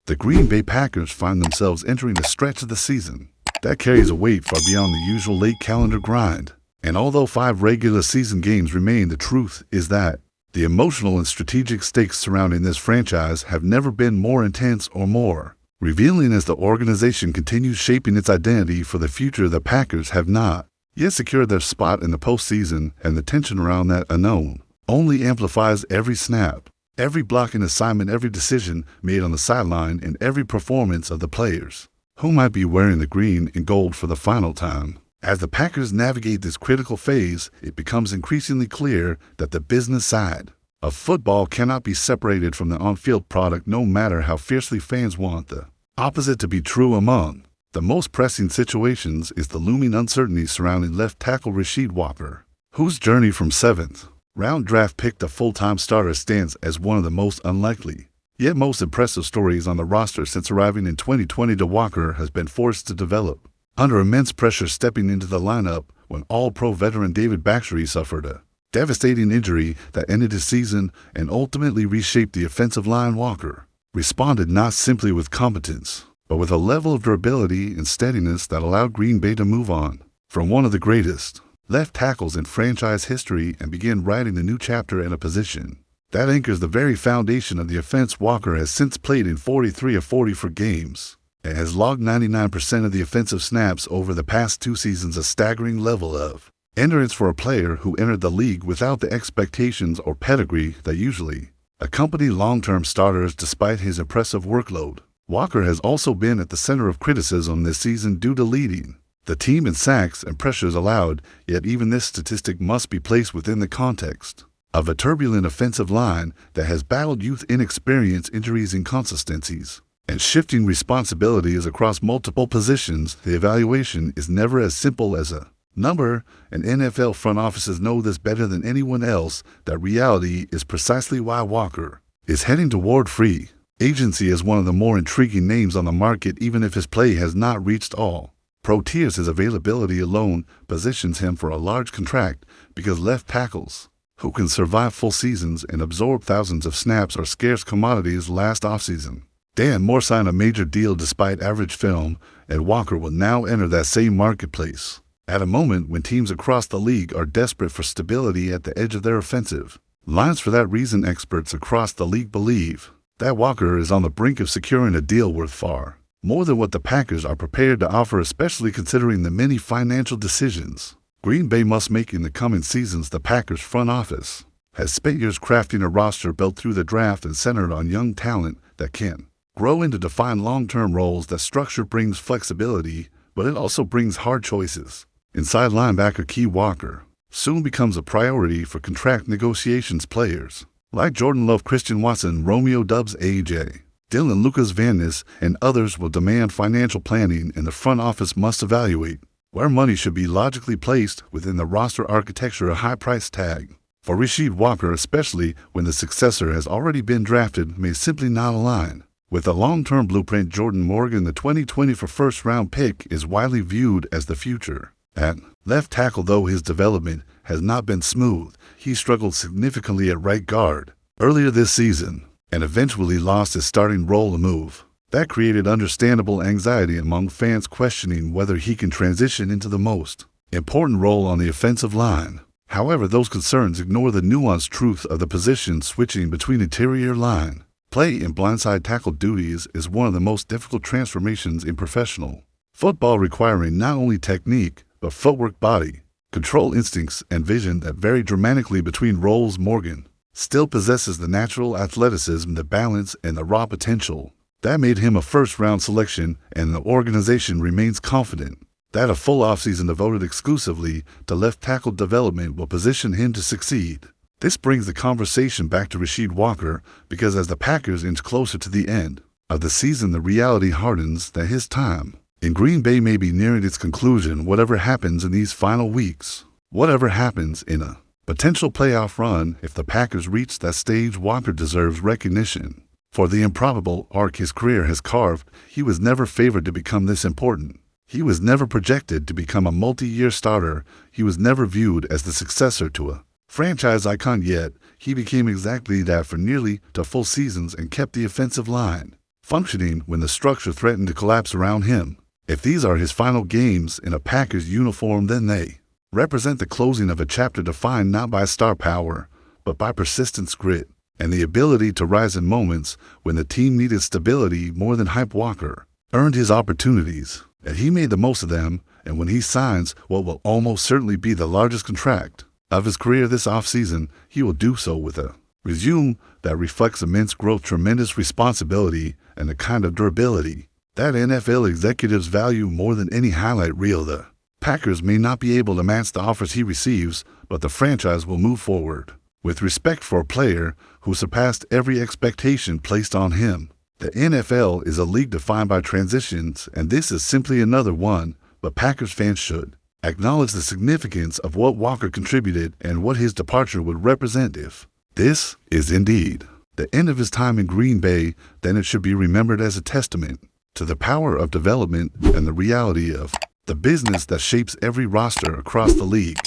The Green Bay Packers find themselves entering a stretch of the season that carries a weight far beyond the usual late calendar grind. And although 5 regular season games remain, the truth is that the emotional and strategic stakes surrounding this franchise have never been more intense or more revealing as the organization continues shaping its identity for the future. The Packers have not yet secured their spot in the postseason, and the tension around that unknown only amplifies every snap, every blocking assignment, every decision made on the sideline, and every performance of the players who might be wearing the green and gold for the final time. As the Packers navigate this critical phase, it becomes increasingly clear that the business side of football cannot be separated from the on-field product, no matter how fiercely fans want the opposite to be true. Among the most pressing situations is the looming uncertainty surrounding left tackle Rasheed Walker, whose journey from 7th round draft pick to full-time starter stands as one of the most unlikely, yet most impressive stories on the roster since arriving in 2020. Walker has been forced to develop under immense pressure, stepping into the lineup when All-Pro veteran David Bakhtiari suffered a devastating injury that ended his season and ultimately reshaped the offensive line. Walker responded not simply with competence, but with a level of durability and steadiness that allowed Green Bay to move on from one of the greatest left tackles in franchise history and begin writing a new chapter in a position that anchors the very foundation of the offense. Walker has since played in 43 of 44 games and has logged 99% of the offensive snaps over the past 2 seasons, a staggering level of endurance for a player who entered the league without the expectations or pedigree that usually accompany long-term starters. Despite his impressive workload, Walker has also been at the center of criticism this season due to leading the team in sacks and pressures allowed, yet even this statistic must be placed within the context of a turbulent offensive line that has battled youth, inexperience, injuries, inconsistencies, and shifting responsibilities across multiple positions. The evaluation is never as simple as a number, and NFL front offices know this better than anyone else. That reality is precisely why Walker is heading toward free agency as one of the more intriguing names on the market. Even if his play has not reached all pro tiers, his availability alone positions him for a large contract, because left tackles who can survive full seasons and absorb thousands of snaps are scarce commodities. Last offseason, Dan Moore signed a major deal despite average film, and Walker will now enter that same marketplace at a moment when teams across the league are desperate for stability at the edge of their offensive lines. For that reason, experts across the league believe that Walker is on the brink of securing a deal worth far more than what the Packers are prepared to offer, especially considering the many financial decisions Green Bay must make in the coming seasons. The Packers front office has spent years crafting a roster built through the draft and centered on young talent that can grow into defined long-term roles. That structure brings flexibility, but it also brings hard choices. Inside linebacker Key Walker soon becomes a priority for contract negotiations. Players like Jordan Love, Christian Watson, Romeo Doubs, A.J. Dillon, Lucas Van Ness, and others will demand financial planning, and the front office must evaluate where money should be logically placed within the roster architecture. A high price tag for Rasheed Walker, especially when the successor has already been drafted, may simply not align with the long-term blueprint. Jordan Morgan, the 2020 first-round pick, is widely viewed as the future at left tackle. Though his development has not been smooth, he struggled significantly at right guard earlier this season and eventually lost his starting role, a move that created understandable anxiety among fans, questioning whether he can transition into the most important role on the offensive line. However, those concerns ignore the nuanced truth of the position. Switching between interior line play and blindside tackle duties is one of the most difficult transformations in professional football, requiring not only technique but footwork, body control, instincts, and vision that vary dramatically between roles. Morgan still possesses the natural athleticism, the balance, and the raw potential that made him a first-round selection, and the organization remains confident that a full offseason devoted exclusively to left tackle development will position him to succeed. This brings the conversation back to Rasheed Walker, because as the Packers inch closer to the end of the season, the reality hardens that his time in Green Bay may be nearing its conclusion. Whatever happens in these final weeks, whatever happens in a potential playoff run, if the Packers reach that stage, Walker deserves recognition for the improbable arc his career has carved. He was never favored to become this important. He was never projected to become a multi-year starter. He was never viewed as the successor to a franchise icon, yet he became exactly that for nearly 2 full seasons and kept the offensive line functioning when the structure threatened to collapse around him. If these are his final games in a Packers uniform, then they represent the closing of a chapter defined not by star power, but by persistence, grit, and the ability to rise in moments when the team needed stability more than hype. Walker earned his opportunities, and he made the most of them, and when he signs what will almost certainly be the largest contract of his career this offseason, he will do so with a resume that reflects immense growth, tremendous responsibility, and the kind of durability that NFL executives value more than any highlight reel. The Packers may not be able to match the offers he receives, but the franchise will move forward with respect for a player who surpassed every expectation placed on him. The NFL is a league defined by transitions, and this is simply another one, but Packers fans should acknowledge the significance of what Walker contributed and what his departure would represent. If this is indeed the end of his time in Green Bay, then it should be remembered as a testament to the power of development and the reality of the business that shapes every roster across the league.